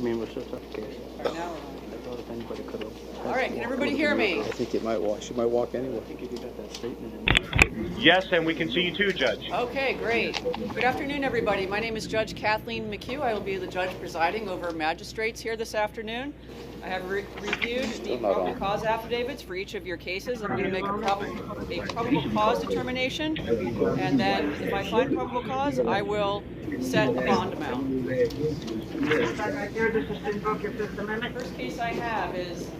I mean, it was just a case. Right now. I thought if anybody could have. All right, can everybody hear me? I think it might walk. She might walk anyway. I think if you got that statement in. Yes, and we can see you too, Judge. Okay, great. Good afternoon, everybody. My name is Judge Kathleen McHugh. I will be the judge presiding over magistrates here this afternoon. I have reviewed the probable cause affidavits for each of your cases. I'm going to make a probable cause determination, and then if I find probable cause, I will set a bond amount. First case I have is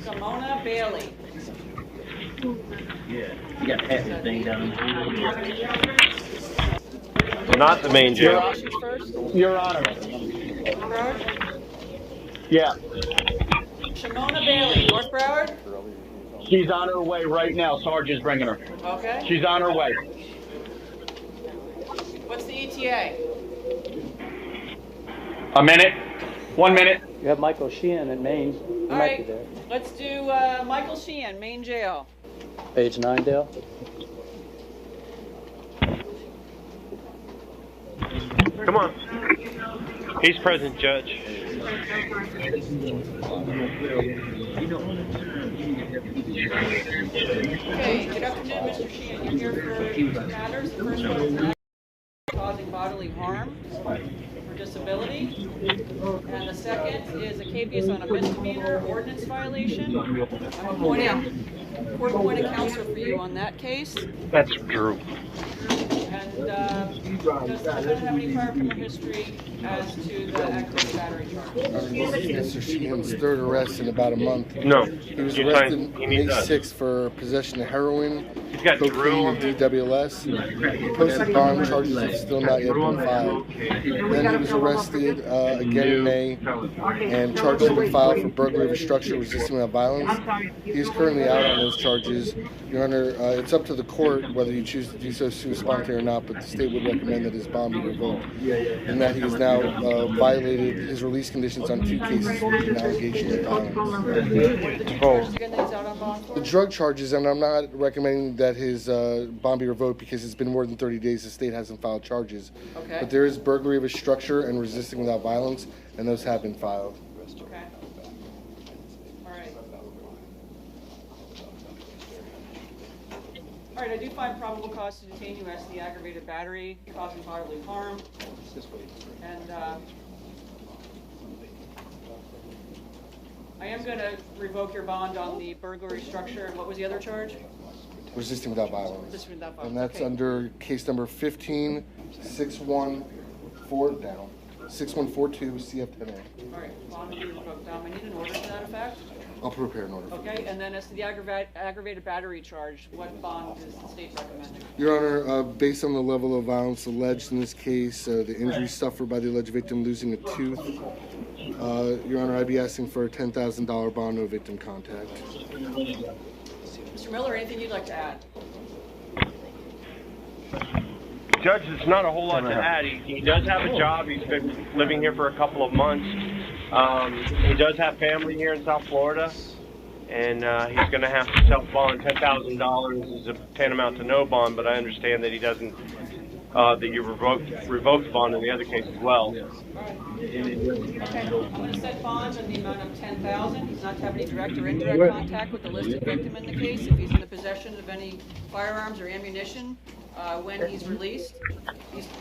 Simona Bailey. Yeah, you got to pass this thing down. Not the main jail. Your Honor. Broward? Yeah. Simona Bailey, North Broward? She's on her way right now. Sergeant's bringing her. Okay. She's on her way. What's the ETA? A minute. 1 minute. You have Michael Sheehan in Maine. He All might be right, there. let's do Michael Sheehan, Maine Jail. Page 9, Dale. Come on. He's present, Judge. Okay, good afternoon, Mr. Sheehan. You're here for two matters. The first one is causing bodily harm or disability. And the second is a capias on a misdemeanor ordinance violation. I'm appointing court-appointed counsel for you on that case. That's Drew. And does the defendant have any prior criminal history as to the aggravated battery charge? Mr. Sheehan's third arrest in about a month. No. He was You arrested signed- he May needs us. 6th for possession of heroin, He's got Drew cocaine, on and here. DWS. He posted bond charges have still not yet been filed. Then he was arrested again in May, and charges have been filed for burglary of a structure resisting without violence. He is currently out on those charges. Your Honor, it's up to the court whether you choose to do so sua sponte or not, but the state would recommend that his bond be revoked, and that he has now violated his release conditions on 2 cases with an allegation of violence. Again, that he's out on bond The for? drug charges, and I'm not recommending that his bond be revoked because it's been more than 30 days. The state hasn't filed charges. Okay. But there is burglary of a structure and resisting without violence, and those have been filed. Okay. All right. All right, I do find probable cause to detain you as to the aggravated battery causing bodily harm. And I am going to revoke your bond on the burglary structure. And what was the other charge? Resisting without violence. Resisting without violence. And that's Okay. under case number 6142 CF10A. All right, bond will be revoked. I need an order to that effect. I'll prepare an order. Okay, and then as to the aggravated battery charge, what bond is the state recommending? Your Honor, based on the level of violence alleged in this case, the injuries suffered by the alleged victim losing a tooth, Your Honor, I'd be asking for a $10,000 bond, no victim contact. Mr. Miller, anything you'd like to add? Judge, it's not a whole lot to add. He does have a job. He's been living here for a couple of months. He does have family here in South Florida, and he's going to have to self-bond. $10,000 is a tantamount to no bond, but I understand that he doesn't, that you revoked bond in the other case as well. Okay, I'm going to set bonds in the amount of $10,000. He's not to have any direct or indirect contact with the listed victim in the case. If he's in the possession of any firearms or ammunition when he's released,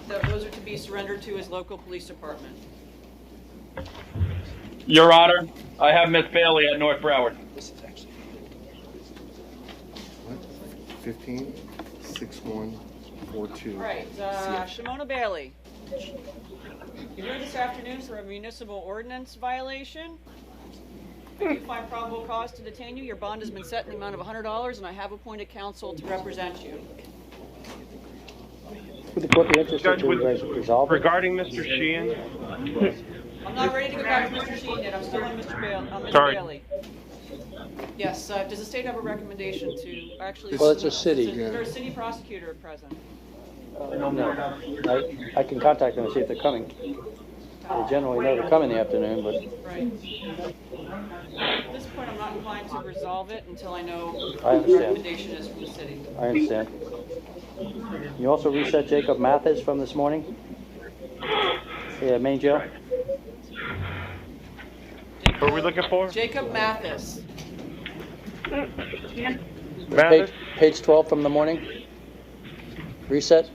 those are to be surrendered to his local police department. Your Honor, I have Miss Bailey at North Broward. 15-6142. All right, Simona Bailey. You're here this afternoon for a municipal ordinance violation. If you find probable cause to detain you, your bond has been set in the amount of $100, and I have appointed counsel to represent you. Would the court be interested Judge, to resolve it? regarding Mr. Sheehan, I'm not ready to go back to Mr. Sheehan yet. I'm still on Mr. Sorry. Bailey. Yes, does the state have a recommendation to actually... Well, it's a city. Is there a city prosecutor present? No. I can contact them and see if they're coming. They generally know to come in the afternoon, but Right. At this point, I'm not inclined to resolve it until I know I what the understand. recommendation is from the city. I understand. You also reset Jacob Mathis from this morning? Yeah, main jail? Who are we looking for? Jacob Mathis. Mathis? Page 12 from the morning. Reset.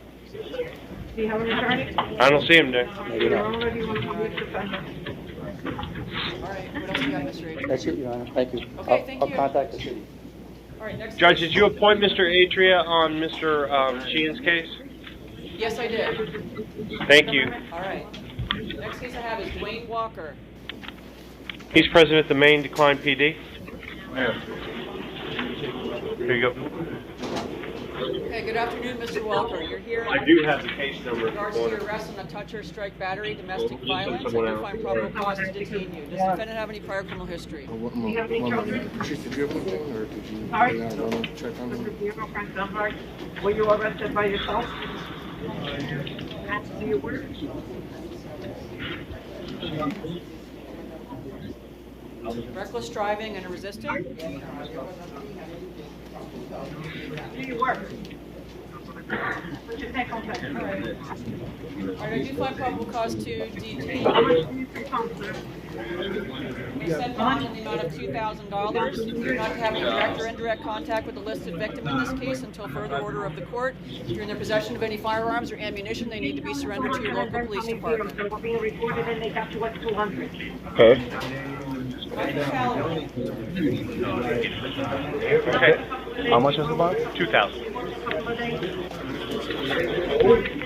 I don't see him there. Maybe not. All right, what else you got, Mr. Adrian? That's it, Your Honor. Thank you. Okay, thank I'll you. contact the city. All right, next Judge, case. did you appoint Mr. Atria on Mr. Sheehan's case? Yes, I did. Thank you. All right. Next case I have is Dwayne Walker. He's president of the Maine Decline PD. Here you go. Okay, good afternoon, Mr. Walker. You're here I do have the case number. in regards to your arrest on a touch or strike battery, domestic violence. I do find probable cause to detain you. Does the defendant have any prior criminal history? One moment. Chief, did you have anything, or did you run a check on him? Were you arrested by yourself? Do you work? Reckless driving and resisting? Do you work? What's your take home pay? All right, I do find probable cause to detain How you. much do you take home, sir? You set bond in the amount of $2,000. You're not to have any direct or indirect contact with the listed victim in this case until further order of the court. If you're in their possession of any firearms or ammunition, they need to be surrendered to your local police department. They were being reported and they got you at 200. Okay. Michael Calloway. Okay. How much is the bond? 2,000.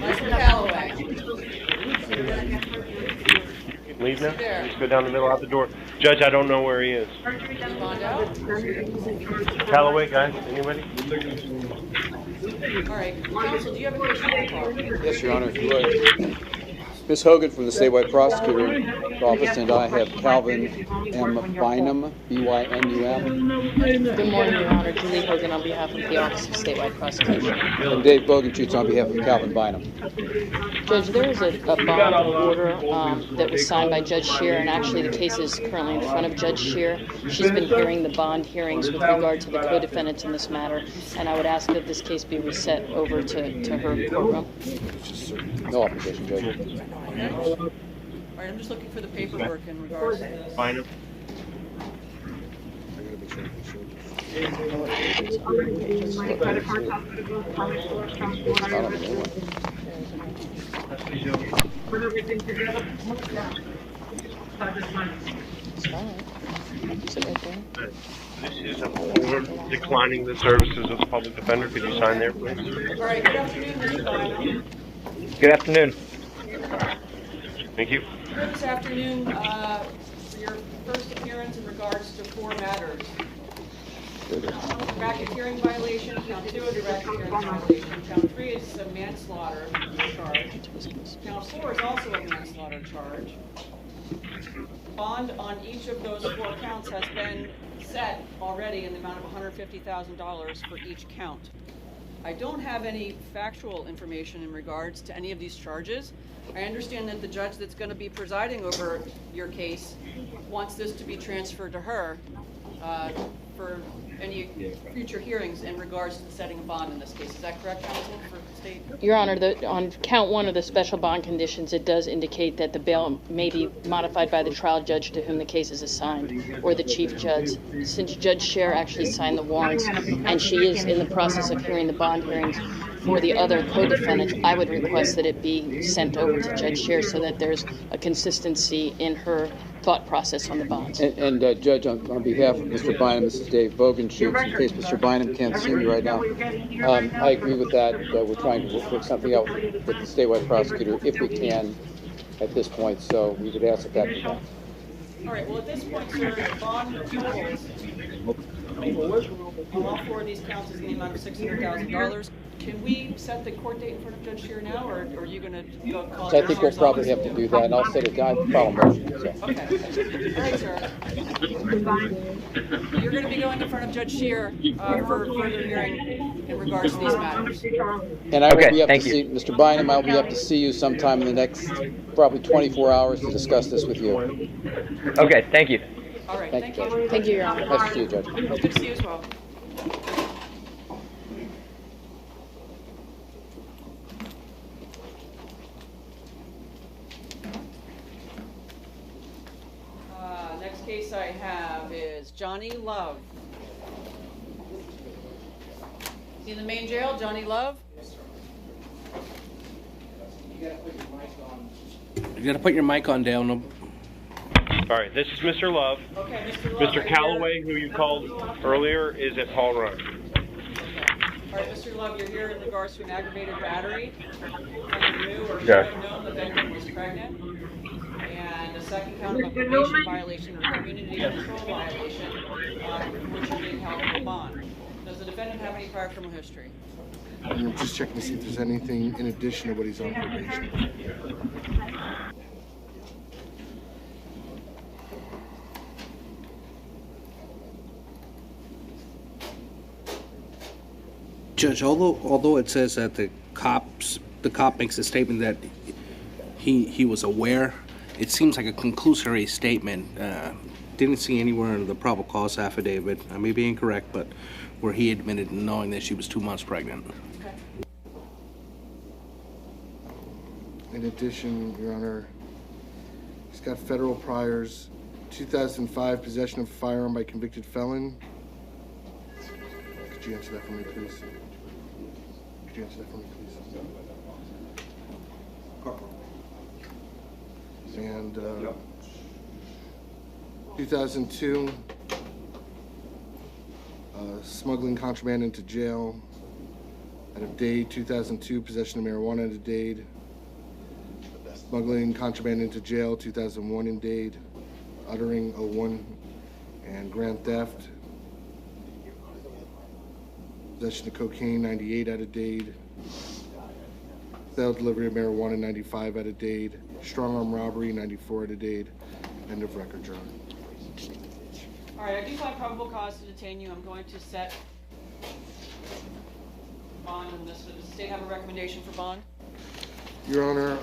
Michael Calloway. Leave now? There. Just go down the middle out the door. Judge, I don't know where he is. Bond out. Callaway, guys? Anybody? All right. Counsel, do you have a case to call? Yes, Your Honor, if you would. Ms. Hogan from the statewide prosecutor's office, and I have Calvin M. Bynum, B-Y-N-U-M, Good morning, Your Honor. Julie Hogan on behalf of the Office of Statewide Prosecution. and Dave Bogenschutz on behalf of Calvin Bynum. Judge, there is a bond order that was signed by Judge Scheer, and actually the case is currently in front of Judge Scheer. She's been hearing the bond hearings with regard to the co-defendants in this matter, and I would ask that this case be reset over to her courtroom. No opposition, Judge. All right, I'm just looking for the paperwork in regards to this. Find him. My credit card company, promise store, transport, I everything. Put everything together. Start this money. It's fine. Sit right there. This is a order declining the services of the public defender. Could you sign there, please? All right, good afternoon, Mr. Bynum. Good afternoon. Thank you. Here this afternoon for your first appearance in regards to 4 matters. Racket hearing violation, count 2 is a racket hearing violation, count 3 is a manslaughter charge, count 4 is also a manslaughter charge. Bond on each of those 4 counts has been set already in the amount of $150,000 for each count. I don't have any factual information in regards to any of these charges. I understand that the judge that's going to be presiding over your case wants this to be transferred to her for any future hearings in regards to the setting of bond in this case. Is that correct, counsel, for the state? Your Honor, on count 1 of the special bond conditions, it does indicate that the bail may be modified by the trial judge to whom the case is assigned, or the chief judge. Since Judge Scheer actually signed the warrants, and she is in the process of hearing the bond hearings for the other co-defendants, I would request that it be sent over to Judge Scheer so that there's a consistency in her thought process on the bonds. And Judge, on behalf of Mr. Bynum, this is Dave Bogenschutz. In case Mr. Bynum can't see me right now, I agree with that. We're trying to work something out with the statewide prosecutor if we can at this point, so we would ask that that be done. All right, well, at this point, sir, the bond totals on all 4 of these counts is in the amount of $600,000. Can we set the court date in front of Judge Scheer now, or are you going to go call So I think we'll probably have to do that, and I'll set it down, file a motion. So. Okay. All right, sir. You're going to be going in front of Judge Scheer for further hearing in regards to these matters. And I will Okay, be up to thank see, Mr. Bynum, I'll be up to see you sometime in the next probably 24 hours to discuss this with you. Okay, thank you. All right, Thank you, thank Judge. you. Thank you, Your Honor. Nice to see you, Judge. Good to see you as well. Next case case I have is Johnny Love. Is he in the main jail, Johnny Love? You gotta put your mic on, Dale. No. All right, this is Mr. Love. Okay, Mr. Love. Mr. Calloway, who you called earlier, is at Paul Run. All right, Mr. Love, you're here in regards to an aggravated battery. You knew or should Yes. have known the victim was pregnant. And a second count of a probation violation or community control violation, which is being held in bond. Does the defendant have any prior criminal history? I'm just checking to see if there's anything in addition to what he's on probation. Judge, although it says that the cop makes a statement that he was aware, it seems like a conclusory statement. Didn't see anywhere in the probable cause affidavit, I may be incorrect, but where he admitted knowing that she was 2 months pregnant. Okay. In addition, Your Honor, he's got federal priors. 2005, possession of a firearm by convicted felon. Could you answer that for me, please? Could you answer that for me, please? And 2002, smuggling contraband into jail out of Dade. 2002, possession of marijuana out of Dade. Smuggling contraband into jail. 2001 in Dade. Uttering 01 and grand theft. Possession of cocaine 98 out of Dade. Sale delivery of marijuana 95 out of Dade. Strong arm robbery 94 out of Dade. End of record, Your Honor. All right, I do find probable cause to detain you. I'm going to set bond on this. Does the state have a recommendation for bond? Your Honor,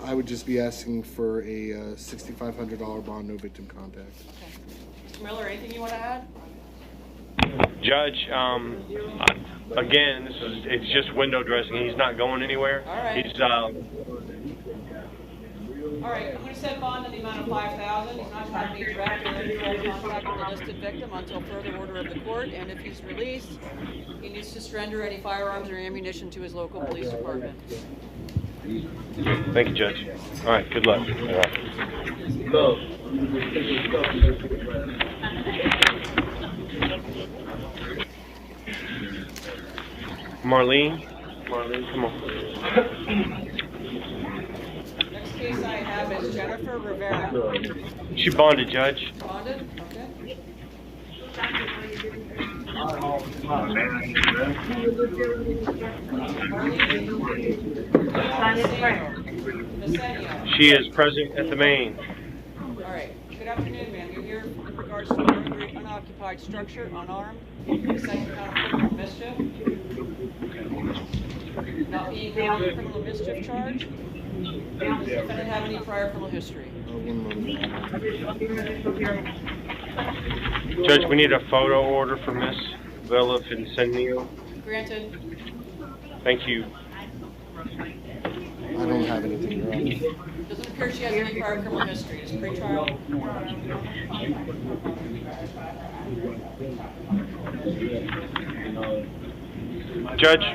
I would just be asking for a $6,500 bond, no victim contact. Okay. Mr. Miller, anything you want to add? Judge, again, it's just window dressing. He's not going anywhere. All right. He's All right, I'm going to set bond in the amount of $5,000. He's not to have any direct or indirect contact with the listed victim until further order of the court, and if he's released, he needs to surrender any firearms or ammunition to his local police department. Thank you, Judge. All right, good luck. Go. Marlene, come on. Next case I have is Jennifer Rivera. She bonded, Judge. Bonded? Okay. She is present at the main. All right. Good afternoon, ma'am. You're here in regards to burglary, unoccupied structure, unarmed, second count of criminal mischief. Not being held in a criminal mischief charge. Does the defendant have any prior criminal history? Judge, we need a photo order for Miss Villavicencio. Granted. Thank you. I don't have anything, Your Honor. Doesn't appear she has any prior criminal history. Is pre-trial? Judge,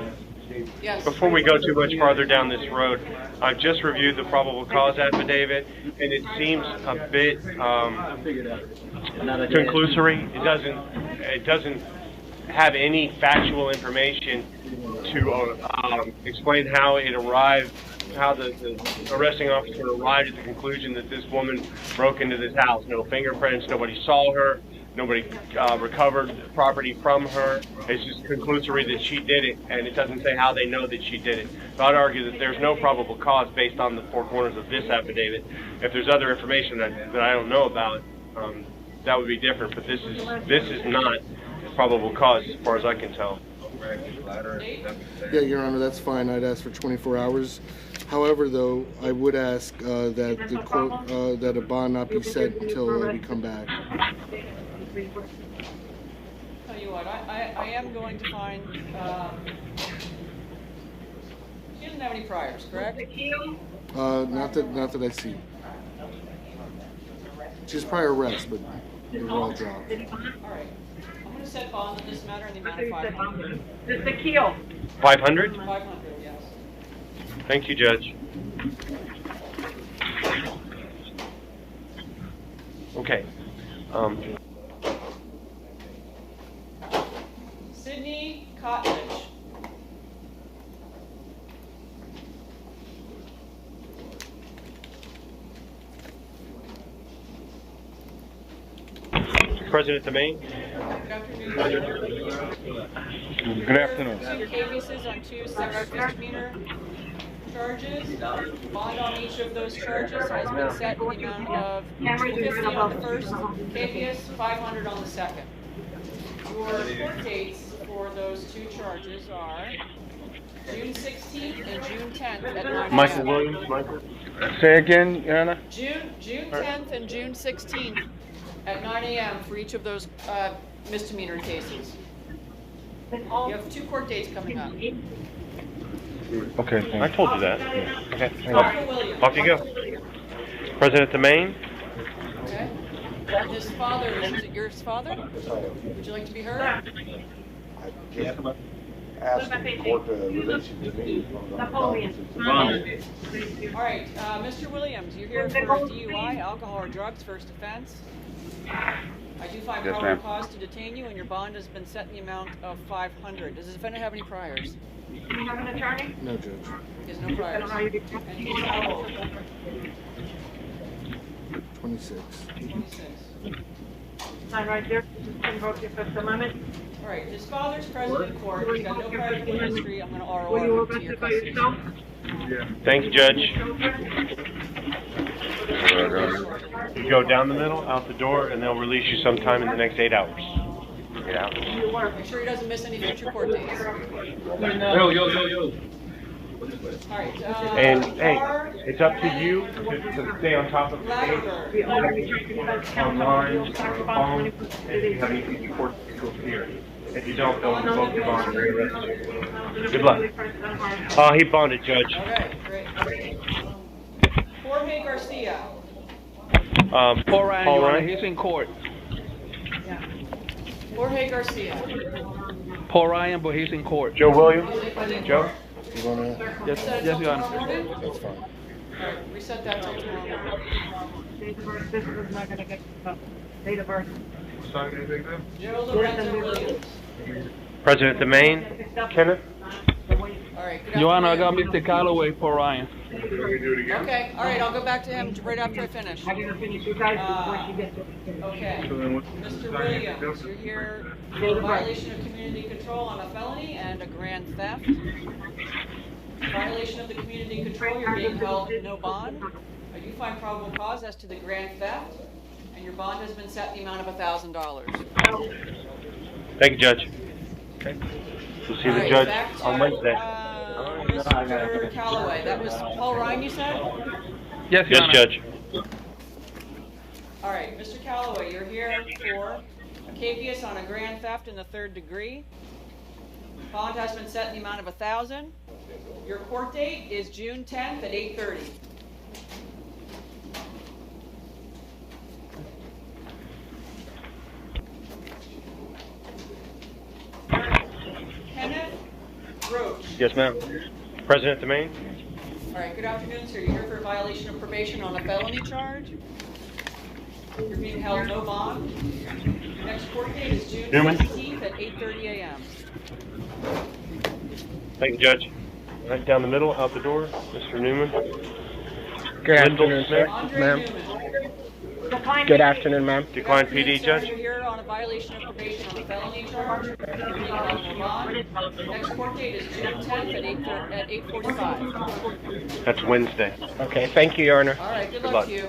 Yes. before we go too much farther down this road, I've just reviewed the probable cause affidavit, and it seems a bit conclusory. It doesn't have any factual information to explain how it arrived, how the arresting officer arrived at the conclusion that this woman broke into this house. No fingerprints, nobody saw her, nobody recovered property from her. It's just conclusory that she did it, and it doesn't say how they know that she did it. So I'd argue that there's no probable cause based on the four corners of this affidavit. If there's other information that I don't know about, that would be different, but this is not probable cause as far as I can tell. Yeah, Your Honor, that's fine. I'd ask for 24 hours. However, though, I would ask that the court, that a bond not be set until we come back. Tell you what, I am going to find, she doesn't have any priors, correct? Not that I see. Just prior arrest, but they were all dropped. All right. I'm going to set bond on this matter in the amount of $500. Mr. Keel. 500? 500, yes. Thank you, Judge. Okay. Sydney Cottage. President Domain. Good afternoon. Good afternoon. Two cases on two separate misdemeanor charges. Bond on each of those charges has been set in the amount of $250 on the first, KPS 500 on the second. Your court dates for those two charges are June 16th and June 10th at 9 a.m. Michael Williams, Michael. Say again, Your Honor? June 10th and June 16th at 9 a.m. for each of those misdemeanor cases. You have two court dates coming up. Okay, thank you. I told you that. Okay. Michael Williams. Off you go. President Domain. Okay. And his father, is it your father? Would you like to be heard? Asked the court to release you to me. All right, Mr. Williams, you're here for DUI, alcohol or drugs, first offense. I do find probable cause to detain you, and your bond has been set in the amount of $500. Does the defendant have any priors? Do you have an attorney? No, Judge. He has no priors. And he's how old? 26. 26. Sign right there. Invoke your Fifth Amendment. All right, his father's present in court. He's got no prior criminal history. I'm going to Will you ROR him to your identify custody. yourself? Thank you, Judge. You go down the middle, out the door, and they'll release you sometime in the next 8 hours. Get out. Make sure he doesn't miss any future court dates. Yo. All right. And hey, it's up to you to stay on top of the case, online, on the phone, and if you have anything in court to appear. If you don't, they'll invoke the bond and arrest you. Good luck. He bonded, Judge. Okay, great. Jorge Garcia. Paul Ryan, Paul Your Honor, Ryan? he's in court. Jorge Garcia. Paul Ryan, but he's in court. Joe Williams? Joe? You wanna? Yes, Set it yes, till Your tomorrow Honor. morning? That's fine. All right, reset that till tomorrow morning. This is not gonna get date of birth. Joe Lorenzo Williams. President Domain? Kenneth? All right, good Your Honor, I afternoon. got Mr. Calloway, Paul Ryan. Okay, all right, I'll go back to him right after I finish. I'm gonna finish you guys before she gets it. Okay, Mr. Williams, you're here for violation of community control on a felony and a grand theft. Violation of the community control, you're being held no bond. I do find probable cause as to the grand theft, and your bond has been set in the amount of $1,000. Thank you, Judge. Okay. We'll see All the right, judge back to, on Wednesday. Mr. Calloway, that was Paul Ryan, you said? Yes, Your Yes, Honor. Judge. All right, Mr. Calloway, you're here for a capias on a grand theft in the 3rd degree. Bond has been set in the amount of $1,000. Your court date is June 10th at 8:30. Kenneth Roach. Yes, ma'am. President Domain? All right, good afternoon, sir. You're here for a violation of probation on a felony charge. You're being held no bond. Your next court date is June Newman? 16th at 8:30 a.m. Thank you, Judge. Right down the middle, out the door, Mr. Newman. Good afternoon, sir. Andre Ma'am. Newman. Good afternoon, ma'am. Decline Good afternoon, PD, sir. Judge. You're here on a violation of probation on a felony charge. You're being held no bond. Next court date is June 10th at 8:45. That's Wednesday. Okay, thank you, Your Honor. All right, good Good luck luck. to you.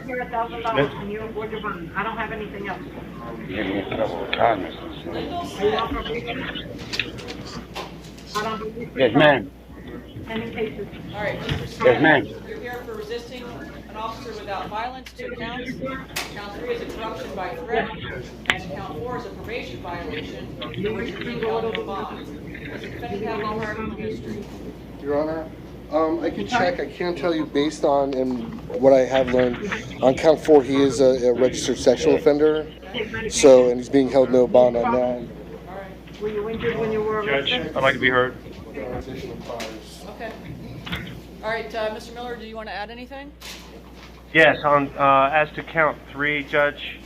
You're $1,000 and you award your bond. I don't have anything else. Lyndall Smith. I don't believe. Yes, ma'am. Any cases. All right, Mr. Smith. Yes, ma'am. You're here for resisting an officer without violence, 2 counts. Count 3 is a corruption by threat, and count 4 is a probation violation, for which you're being held no bond. Does the defendant have any prior criminal history? Your Honor, I can check. I can't tell you based on and what I have learned. On count 4, he is a registered sexual offender. So, and he's being held no bond on that. Were you injured when you were arrested? Judge, I'd like to be heard. Okay. All right, Mr. Miller, do you want to add anything? Yes, on as to count 3, Judge.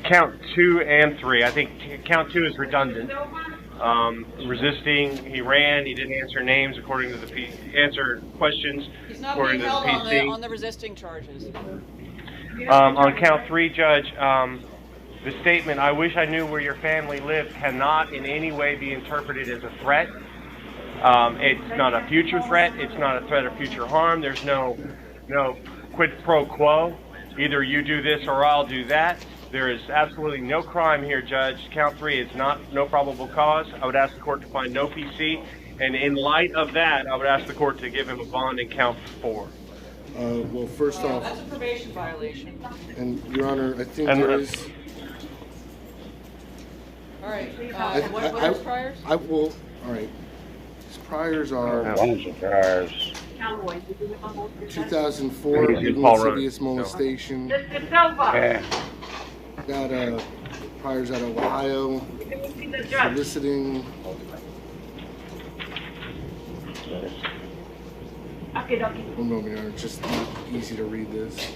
Count 2 and 3. I think count 2 is redundant. Resisting, he ran, he didn't answer names according to the answer questions He's not according being to the held PC. on the resisting charges. On count 3, Judge, the statement, "I wish I knew where your family lived," cannot in any way be interpreted as a threat. It's not a future threat. It's not a threat of future harm. There's no quid pro quo. Either you do this or I'll do that. There is absolutely no crime here, Judge. Count 3 is no probable cause. I would ask the court to find no PC. And in light of that, I would ask the court to give him a bond in count 4. Well, first off, That's a probation violation. and Your Honor, I think there is. All right. What are his priors? All right. His priors are Bunch of cars. 2004 legal Paul lascivious Road. molestation. Mr. Silva. Yeah. Got priors out of Ohio, The judge. soliciting. Okay. One moment, Your Honor. It's just not easy to read this.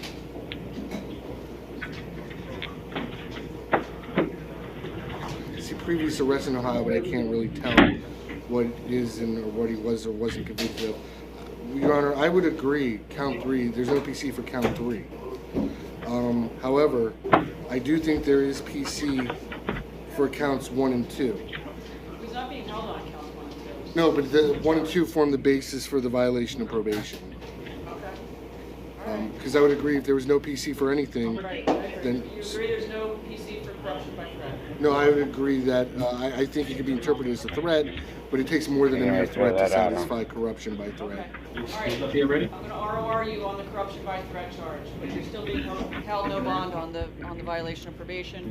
I see previous arrests in Ohio, but I can't really tell what it is and or what he was or wasn't convicted of. Your Honor, I would agree. Count 3. There's no PC for count 3. However, I do think there is PC for counts 1 and 2. He's not being held on count 1 and 2. No, but the 1 and 2 form the basis for the violation of probation. Okay. Because I would agree if there was no PC for anything, Right. then You agree there's no PC for corruption by threat? no, I would agree that I think it could be interpreted as a threat, but it takes more than a mere threat to satisfy corruption by threat. Okay. All right. I'm going to ROR you on the corruption by threat charge, but you're still being held no bond on the violation of probation.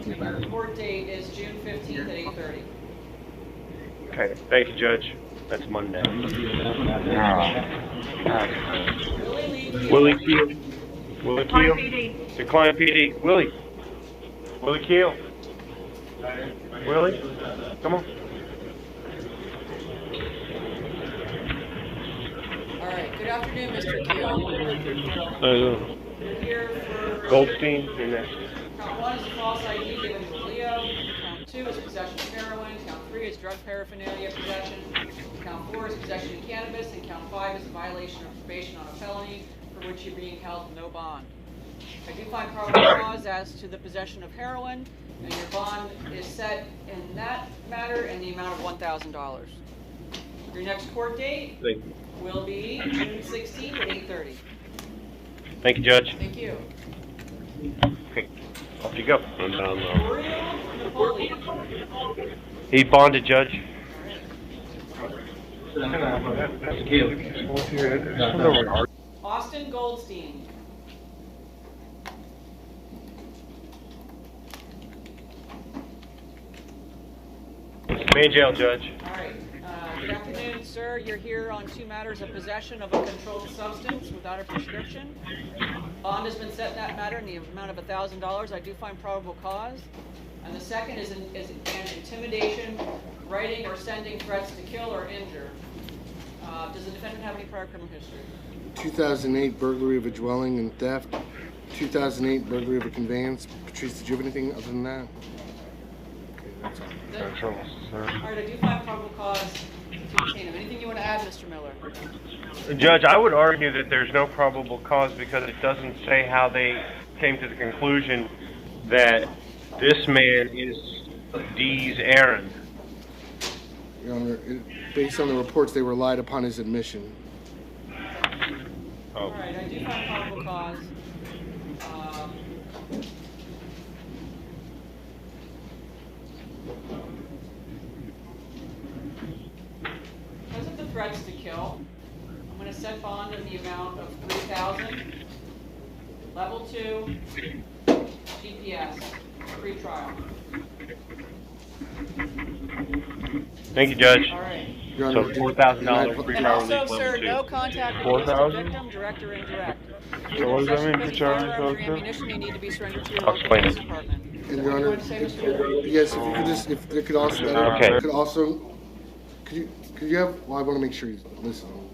Your court date is June 15th at 8:30. Okay, thank you, Judge. That's Monday. Willie Keel. Willie Keel. Decline PD. Willie. Willie Keel. Willie, come on. All right. Good afternoon, Mr. Keel. You're here for Goldstein, you're next. count 1 is a false ID given to Leo. Count 2 is possession of heroin. Count 3 is drug paraphernalia possession. Count 4 is possession of cannabis, and count 5 is a violation of probation on a felony for which you're being held no bond. I do find probable cause as to the possession of heroin, and your bond is set in that matter in the amount of $1,000. Your next court date Thank you. will be June 16th at 8:30. Thank you, Judge. Thank you. Okay, off you go. Real Napoleon. He bonded, Judge. Austin Goldstein. Main jail, Judge. All right. Good afternoon, sir. You're here on 2 matters of possession of a controlled substance without a prescription. Bond has been set in that matter in the amount of $1,000. I do find probable cause. And the second is an intimidation, writing or sending threats to kill or injure. Does the defendant have any prior criminal history? 2008 burglary of a dwelling and theft. 2008 burglary of a conveyance. Patrice, did you have anything other than that? Okay, that's all. That's all. All right, I do find probable cause to detain him. Anything you want to add, Mr. Miller? Judge, I would argue that there's no probable cause because it doesn't say how they came to the conclusion that this man is Dee's errand. Your Honor, based on the reports, they relied upon his admission. All right, I do find probable cause. Because of the threats to kill, I'm going to set bond in the amount of $3,000. Level 2, GPS, pre-trial. Thank you, Judge. All right. Your So Honor, $4,000 pretrial And release also, sir, level no 2. contact with the 4,000? victim, direct or indirect. So what does that Possession mean, of any pretrial firearms or release? ammunition, you need to be surrendered to your I'll local explain police it. department. and Your You Honor, want to say, Mr. Miller? yes, if you could just, if there could also, Okay. could also, could you have, well, I want to make sure he's listening.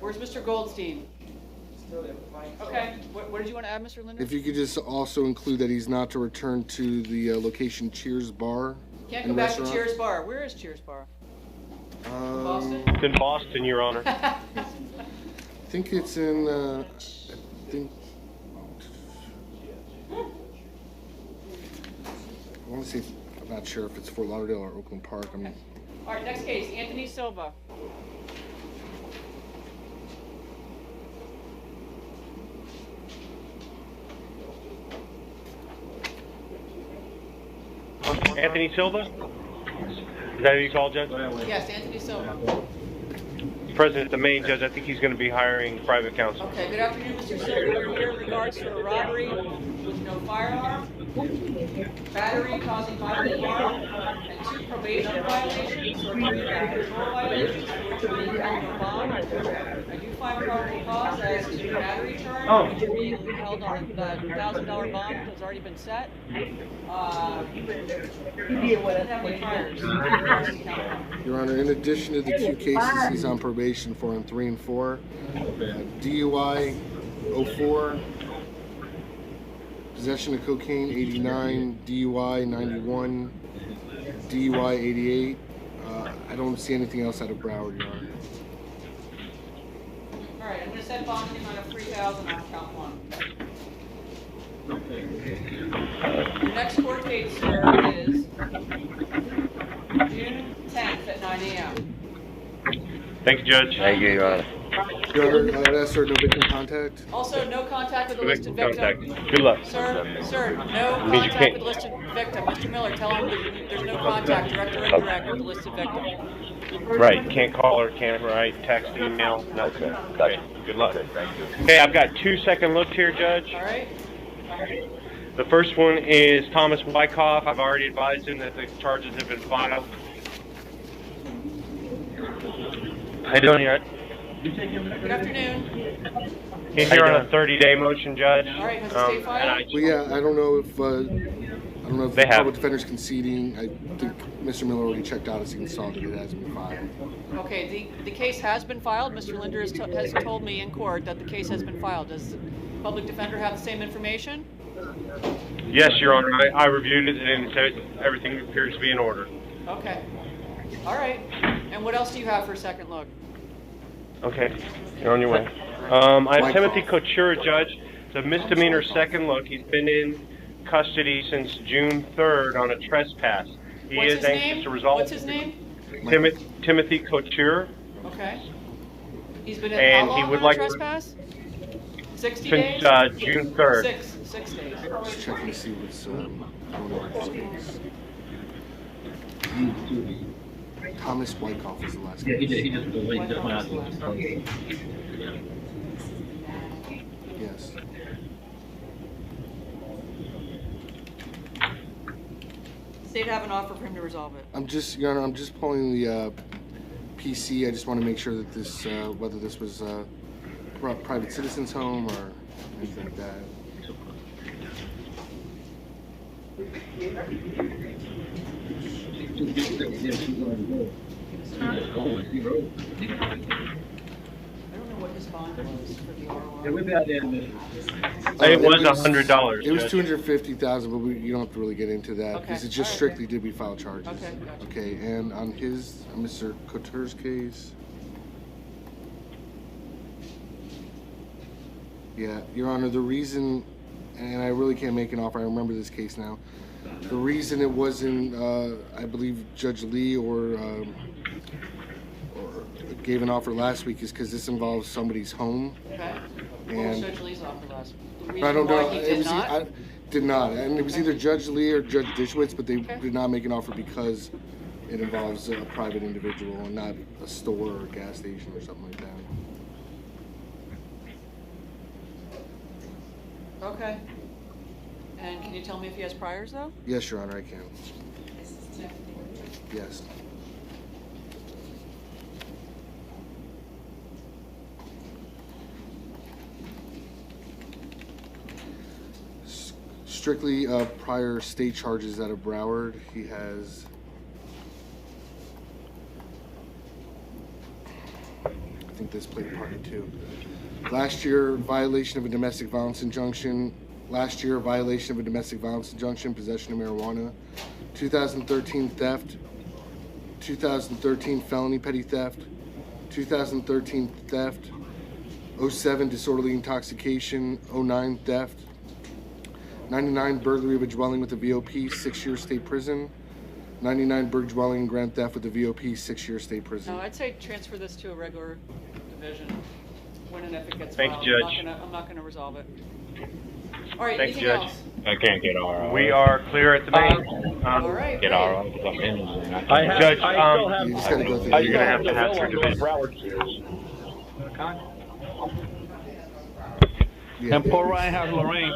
Where's Mr. Goldstein? Okay, what did you want to add, Mr. Linder? If you could just also include that he's not to return to the location Cheers Bar Can't and go back to restaurant. Cheers Bar. Where is Cheers Bar? Boston? It's in Boston, Your Honor. I think it's in, I think, I want to say, I'm not sure if it's Fort Lauderdale or Oakland Park. All right, next case, Anthony Silva. Anthony Silva? Is that who you call, Judge? Yes, Anthony Silva. President, the main judge, I think he's going to be hiring private counsel. Okay, good afternoon, Mr. Silva. We're here in regards to a robbery with no firearm, battery causing bodily harm, and 2 probation violations or control violations for which you're being held no bond. I do find probable cause as to the battery charge, which you're being held on the $1,000 bond has already been set. Your Honor, in addition to the 2 cases he's on probation for in 3 and 4, DUI 04, possession of cocaine 89, DUI 91, DUI 88. I don't see anything else out of Broward, Your Honor. All right, I'm going to set bond in the amount of $3,000 on count 1. The next court date, sir, is June 10th at 9 a.m. Thank you, Judge. Thank you, Your Honor. Your Honor, I'd ask for no victim contact. Also, no contact with the listed Contact. victim. Good luck. Sir, no Means you contact can't- with the listed victim. Mr. Miller, tell him there's no contact, direct or indirect, with the listed victim. Right. Can't call her, can't write, text, email. No. Okay. Okay. Good luck. Okay, thank you. Okay, I've got 2-second looks here, Judge. All right? The first one is Thomas Wyckoff. I've already advised him that the charges have been filed. How you doing here? Good afternoon. He's here on a 30-day motion, Judge. All right, has the state filed? Well, yeah, I don't know if They the have. public defender's conceding. I think Mr. Miller already checked out as he saw that it hasn't been filed. Okay, the case has been filed. Mr. Linder has told me in court that the case has been filed. Does the public defender have the same information? Yes, Your Honor. I reviewed it and it said everything appears to be in order. Okay. All right. And what else do you have for a second look? Okay, you're on your way. I have Timothy Couture, Judge. It's a misdemeanor second look. He's been in custody since June 3rd on a trespass. He What's is his anxious name? to resolve. What's his name? Timothy Couture. Okay. He's been in And how he long would on like trespass? 60 since days? June 3rd. Six days. Just checking to see what's going on with this case. Thomas Wyckoff is the last Yeah, case. he just went out. Yes. State have an offer for him to resolve it. Your Honor, I'm just pulling the PC. I just want to make sure that this, whether this was a private citizen's home or anything like that. I don't know what his bond was for the R1. Yeah, we've had them. It was $100. It was Judge. 250,000, but you don't have to really get into that Okay. because it's just All right. strictly did we file charges. Okay, gotcha. Okay, and on Mr. Couture's case. Yeah, Your Honor, the reason, and I really can't make an offer. I remember this case now. The reason it wasn't, I believe Judge Lee or gave an offer last week is because this involves somebody's home. Okay. What was And Judge Lee's offer last week? The I reason don't why know. he It did was, not? I did not, and it was either Judge Lee or Judge Dishwitz, but they Okay. did not make an offer because it involves a private individual and not a store or gas station or something like that. Okay. And can you tell me if he has priors, though? Yes, Your Honor, I can. Yes. strictly prior state charges out of Broward. He has, I think this played a part in too. Last year, violation of a domestic violence injunction. Last year, violation of a domestic violence injunction, possession of marijuana. 2013 theft. 2013 felony petty theft. 2013 theft. 07 disorderly intoxication. 09 theft. 99 burglary of a dwelling with a VOP, 6-year state prison. 99 burg dwelling and grand theft with a VOP, 6-year state prison. No, I'd say transfer this to a regular division when and if it gets Thank filed. you, Judge. I'm not gonna resolve it. All right, Thank anything you, Judge. else? I can't get our. We are clear at the main. All right, Get great. our. Because I'm in. And I I have, Judge, I still have, You just gotta go through I the- You're gonna have to have Bill your on North debate. Broward. Yeah, And Paul Ryan has Lorraine.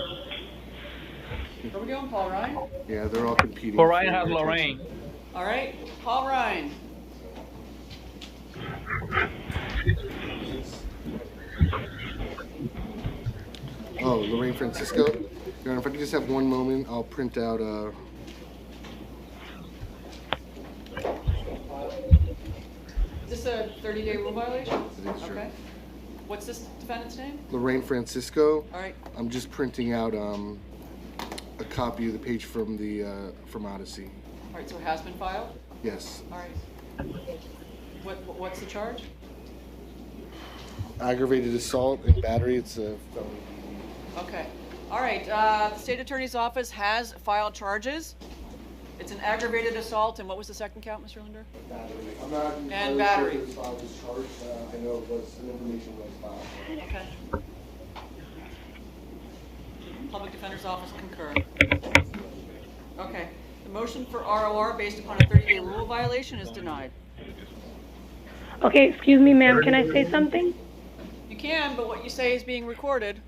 Where we going, Paul Ryan? yeah, they're all competing. Paul Ryan for has your Lorraine. All right, Paul Ryan. Oh, Lorraine Francisco. Your Honor, if I could just have one moment, I'll print out. Is this a 30-day rule violation? It is, sure. Okay. What's this defendant's name? Lorraine Francisco. All right. I'm just printing out a copy of the page from the from Odyssey. All right, so it has been filed? Yes. All right. What's the charge? Aggravated assault and battery. It's a felony. Okay. All right, the state attorney's office has filed charges. It's an aggravated assault, and what was the second count, Mr. Linder? Battery. I'm not And entirely battery. sure if this file was charged. I know it was, the information was filed. Okay. Public Defender's Office concur. Okay. The motion for ROR based upon a 30-day rule violation is denied. Okay, excuse me, ma'am, can I say something? You can, but what you say is being recorded.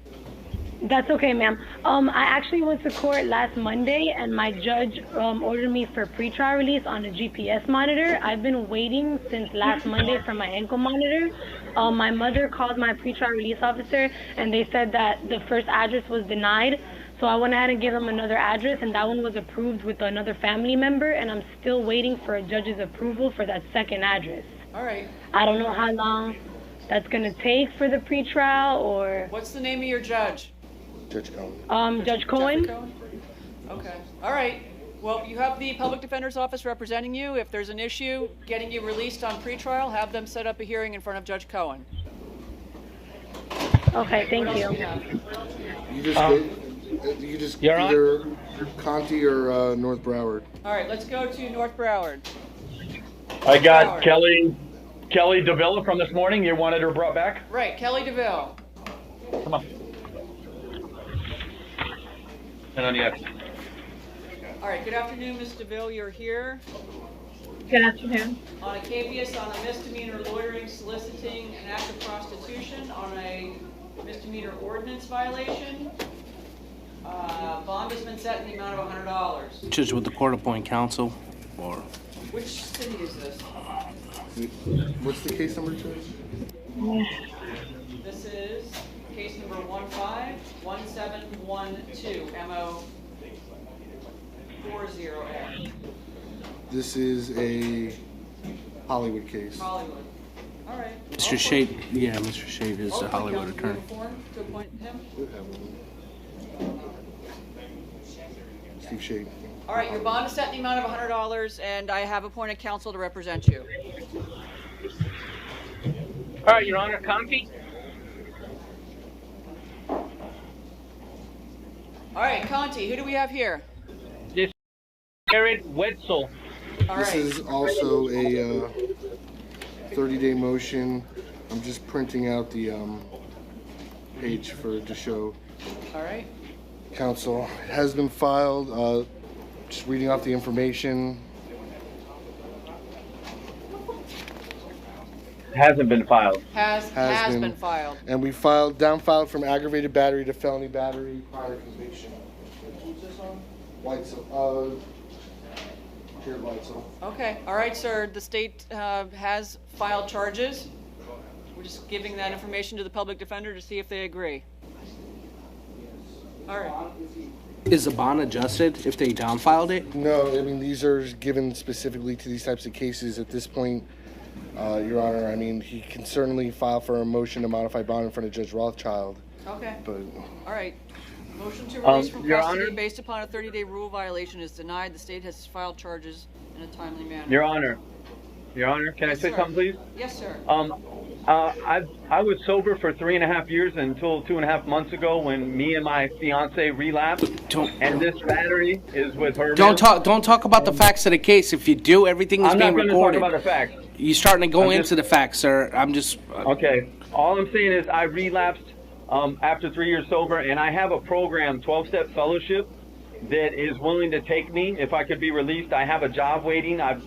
That's okay, ma'am. I actually went to court last Monday, and my judge ordered me for pretrial release on a GPS monitor. I've been waiting since last Monday for my ankle monitor. My mother called my pretrial release officer, and they said that the first address was denied. So I went ahead and gave them another address, and that one was approved with another family member, and I'm still waiting for a judge's approval for that second address. All right. I don't know how long that's going to take for the pretrial, or... What's the name of your judge? Judge Cohen. Judge Cohen? Jeffrey Cohen? Okay. All right. Well, you have the Public Defender's Office representing you. If there's an issue getting you released on pretrial, have them set up a hearing in front of Judge Cohen. Okay, thank What else you. do we have? You just Your Honor? either Conti or North Broward. All right, let's go to North Broward. I got Broward. Kelly DeVilla from this morning. You wanted her brought back? Right, Kelly DeVille. Come on. And on the X. All right, good afternoon, Ms. DeVille. You're here Good afternoon. on a capias on a misdemeanor loitering, soliciting an act of prostitution, on a misdemeanor ordinance violation. Bond has been set in the amount of $100. Judge, would the court appoint counsel, or? Which city is this? What's the case number, Judge? This is case number 151712, MO 40A, This is a Hollywood case. Hollywood. All right. Mr. Shade, yeah, Mr. Shade is I'll a appoint Hollywood counsel. attorney. Do you have a form to appoint him? Steve Shade. All right, your bond is set in the amount of $100, and I have appointed counsel to represent you. All right, Your Honor, Conti. All right, Conti, who do we have here? This Jared Wetzel. All This right. is also a 30-day motion. I'm just printing out the page to show All right. counsel. It has been filed. Just reading off the information. Hasn't been filed. Has been filed. And we filed from aggravated battery to felony battery prior conviction. Who's this on? Weitzel. Jared Weitzel. Okay. All right, sir. The state has filed charges. We're just giving that information to the public defender to see if they agree. All right. Is the bond adjusted if they downfiled it? No, I mean, these are given specifically to these types of cases. At this point, Your Honor, I mean, he can certainly file for a motion to modify bond in front of Judge Rothschild. Okay. But All right. Motion to release from Your custody Honor? based upon a 30-day rule violation is denied. The state has filed charges in a timely manner. Your Honor, can I say sir. something, please? Yes, sir. I was sober for 3.5 years until 2.5 months ago when me and my fiance relapsed, and this battery is with her. Don't talk about the facts of the case. If you do, everything is I'm being not going to recorded. talk about the facts. You're starting to go I'm into the facts, sir. I'm just. Okay. All I'm saying is I relapsed after 3 years sober, and I have a program, 12-step fellowship, that is willing to take me if I could be released. I have a job waiting. I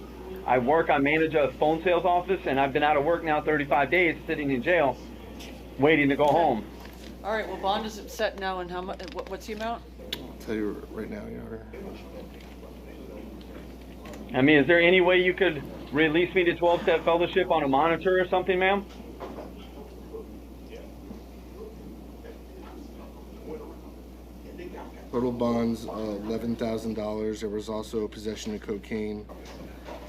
manage a phone sales office, and I've been out of work now 35 days, sitting in jail, waiting to go home. All right. Well, bond is set now, and how much? What's the amount? I'll tell you right now, Your Honor. I mean, is there any way you could release me to 12-step fellowship on a monitor or something, ma'am? Total bonds, $11,000. There was also possession of cocaine,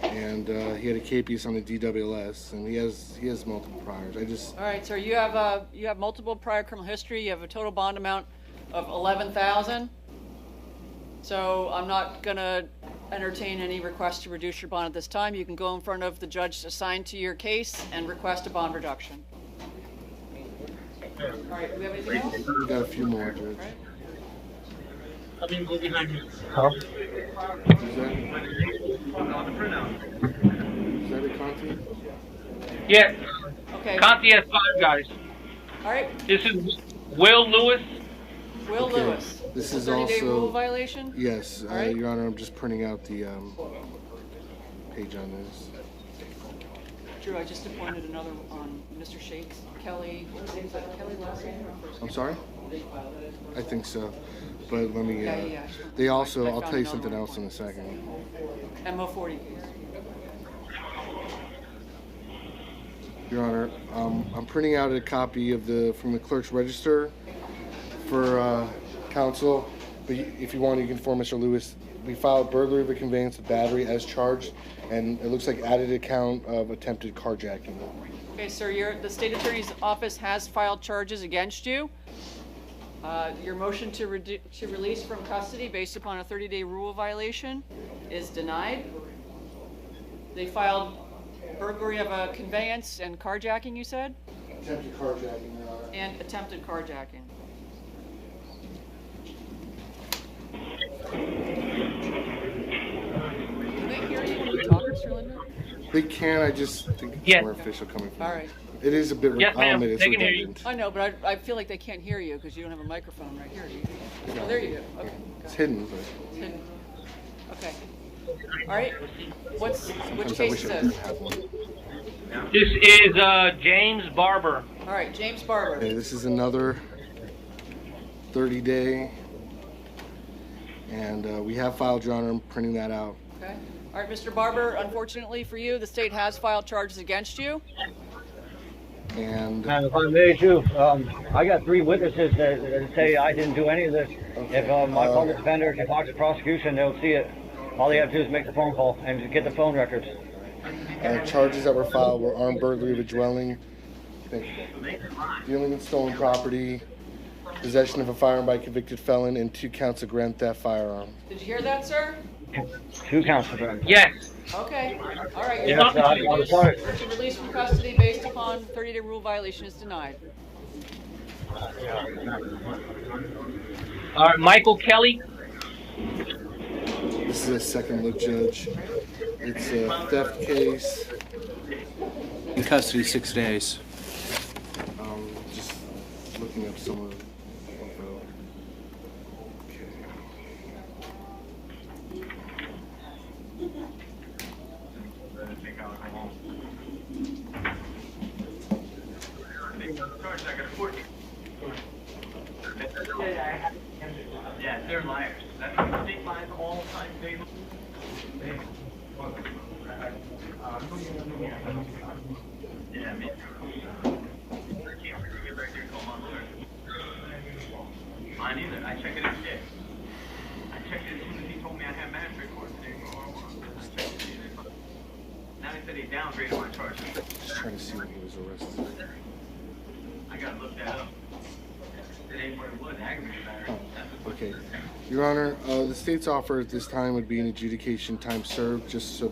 and he had a capias on the DWLS, and he has multiple priors. All right, sir. You have multiple prior criminal history. You have a total bond amount of $11,000. So I'm not gonna entertain any request to reduce your bond at this time. You can go in front of the judge assigned to your case and request a bond reduction. All right. Do we have anything else? We got a few more, Judge. All right. Let me go behind you. Is that a Conti? Yeah. Okay. Conti has 5 guys. All right. This is Will Lewis. Will Okay. Lewis. This is 30-day also rule violation? Yes, All right. Your Honor. I'm just printing out the page on this. Drew, I just appointed another on Mr. Shakes. Kelly, what is that? Kelly last name or first name? I'm sorry? I think so. But let me, Yeah. they also, I I'll found tell you another something one. else in a second. MO40, please. Your Honor, I'm printing out a copy of from the clerk's register for counsel, but if you want, you can inform Mr. Lewis. We filed burglary of a conveyance of battery as charged, and it looks like added account of attempted carjacking. Okay, sir, the state attorney's office has filed charges against you. Your motion to release from custody based upon a 30-day rule violation is denied. They filed burglary of a conveyance and carjacking, you said? Attempted carjacking, Your Honor. And attempted carjacking. Can they hear you when you talk, Mr. Linder? They can, I just think it's more official coming from All them. right. It is a bit, Yes, ma'am. it's They can hear you. redundant. I know, but I feel like they can't hear you because you don't have a microphone right here, do you? Oh, there you go. Okay. It's hidden, but It's hidden. Okay. All right. Which sometimes I case wish is I this? didn't have one. This is James Barber. All right, James Barber. Okay, this is another 30-day, and we have filed, Your Honor. I'm printing that out. Okay. All right, Mr. Barber, unfortunately for you, the state has filed charges against you. And if I may too, I got 3 witnesses that say I didn't do any of this. If my public defender can talk to the prosecution, they'll see it. All they have to do is make the phone call and get the phone records. charges that were filed were armed burglary of a dwelling, dealing in stolen property, possession of a firearm by a convicted felon, and 2 counts of grand theft firearm. Did you hear that, sir? 2 counts of them. Yes. Okay. All right. Yes, Your sorry. release from custody based upon 30-day rule violation is denied. All right, Michael Kelly. This is a second look, Judge. It's a theft case. In custody 6 days. Just looking up some of the info. Yeah, they're liars. That's what they lie all the time. Yeah, me too. I can't get back there and call my lawyer. Mine either. I check it every day. checked it as soon as he told me I had magistrate court today. Now they said they downgraded my charges. Just trying to see when he was arrested. I gotta look that up. It ain't what it was, aggravated battery. Okay. Your Honor, the state's offer at this time would be an adjudication time served, just so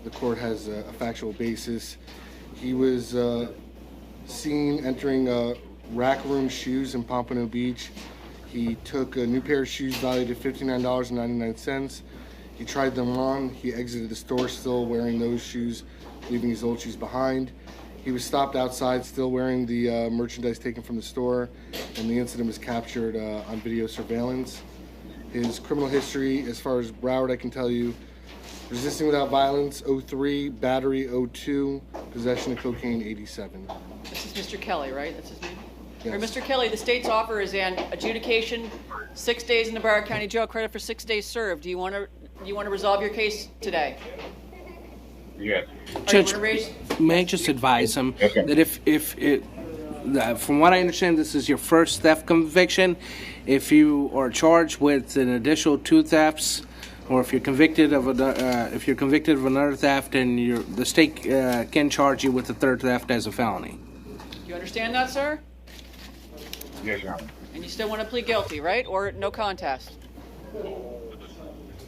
the court has a factual basis. He was seen entering Rack Room Shoes in Pompano Beach. He took a new pair of shoes valued at $59.99. He tried them on. He exited the store still wearing those shoes, leaving his old shoes behind. He was stopped outside still wearing the merchandise taken from the store, and the incident was captured on video surveillance. His criminal history, as far as Broward, I can tell you, resisting without violence, 03, battery, 02, possession of cocaine, 87. This is Mr. Kelly, right? That's his name? Yes. Or Mr. Kelly, the state's offer is an adjudication, 6 days in the Broward County Jail, credit for 6 days served. Do you want to resolve your case today? Yes. Judge, may I just advise him that from what I understand, this is your first theft conviction. If you are charged with an additional 2 thefts, or if you're convicted of another theft, and the state can charge you with the 3rd theft as a felony. Do you understand that, sir? Yes, Your Honor. And you still want to plead guilty, right? Or no contest?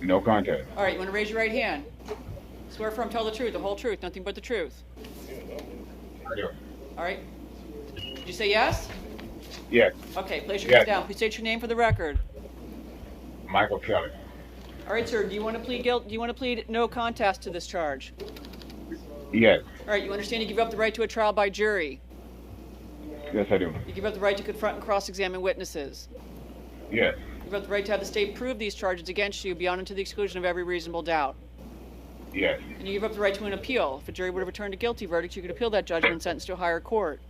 No contest. All right, you want to raise your right hand? Swear firm, tell the truth, the whole truth, nothing but the truth. I do. All right. Did you say yes? Yes. Okay, place your Yes. hand down. Please state your name for the record. Michael Kelly. All right, sir. Do you want to plead guilt? Do you want to plead no contest to this charge? Yes. All right. You understand you give up the right to a trial by jury. Yes, I do. You give up the right to confront and cross-examine witnesses. Yes. You give up the right to have the state prove these charges against you beyond and to the exclusion of every reasonable doubt. Yes. And you give up the right to an appeal. If a jury would have returned a guilty verdict, you could appeal that judgment and sentence to a higher court.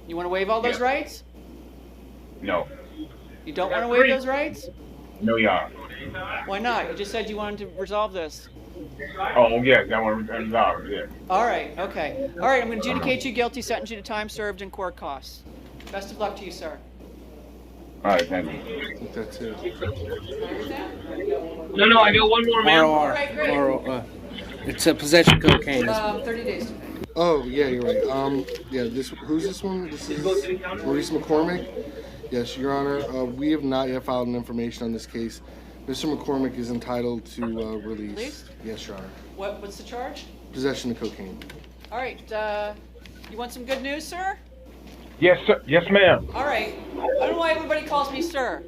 You want to waive all those rights? No. You don't want to waive those rights? No, Your Honor. Why not? You just said you wanted to resolve this. Oh, yes, that one resolved, yes. All right, okay. All right, I'm going to adjudicate you guilty, sentence you to time served and court costs. Best of luck to you, sir. All right, thank you. I think that's it. No, I got one more, man. All right, great. It's a possession cocaine. 30 days. Oh, yeah, you're right. Yeah, who's this one? This is Maurice McCormick. Yes, Your Honor. We have not yet filed an information on this case. Mr. McCormick is entitled to release. Released? Yes, Your Honor. What's the charge? Possession of cocaine. All right, you want some good news, sir? Yes, sir. Yes, ma'am. All right. I don't know why everybody calls me sir.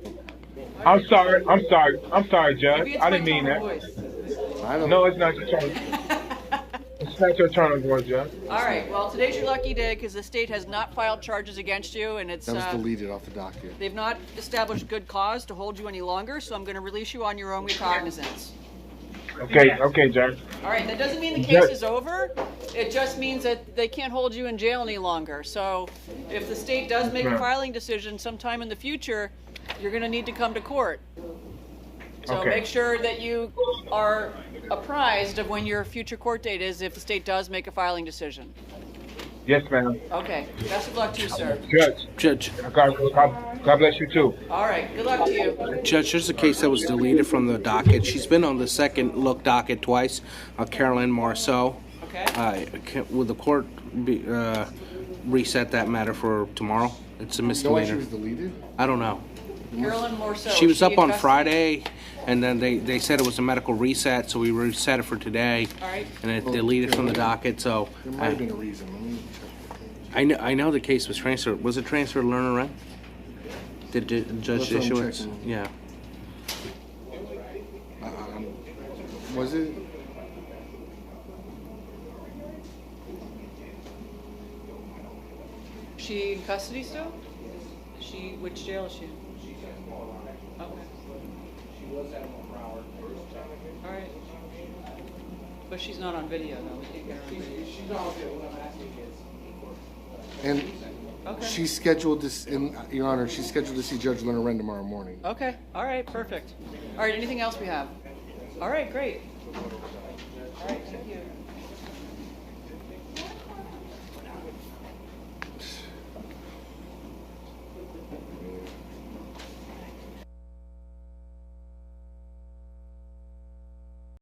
I'm sorry, Judge. Maybe it's I my didn't mean tone that. of voice. I don't No, it's not your turn. It's not your turn of voice, Judge. All right, well, today's your lucky day because the state has not filed charges against you, and it's That was deleted off the docket. they've not established good cause to hold you any longer, so I'm going to release you on your own recognizance. Okay, Judge. All right, that doesn't mean the case is over. It just means that they can't hold you in jail any longer. So if the state does make a filing decision sometime in the future, you're going to need to come to court. So make sure that you are apprised of when your future court date is if the state does make a filing decision. Yes, ma'am. Okay, best of luck to you, sir. Judge. God bless you, too. All right, good luck to you. Judge, there's a case that was deleted from the docket. She's been on the second look docket twice, Carolyn Marceau. Okay. Will the court reset that matter for tomorrow? It's a misdemeanor. She was deleted? I don't know. Carolyn Marceau. She was up on Friday, and then they said it was a medical reset, so we reset it for today. All right. And it deleted from the docket, so... There might have been a reason. Let me check. I know the case was transferred. Was it transferred to Lerner Rent? Did the judge That's what I'm issue it? checking. Yeah. Was it? Is she in custody still? Which jail is she? Okay. She was at Broward. All right. But she's not on video, though. We can't get her on video. She's not on video. What I'm asking is... And she's scheduled to, Your Honor, she's scheduled to see Judge Lerner Wren tomorrow morning. Okay. All right. Perfect. All right. Anything else we have? All right. Great. All right.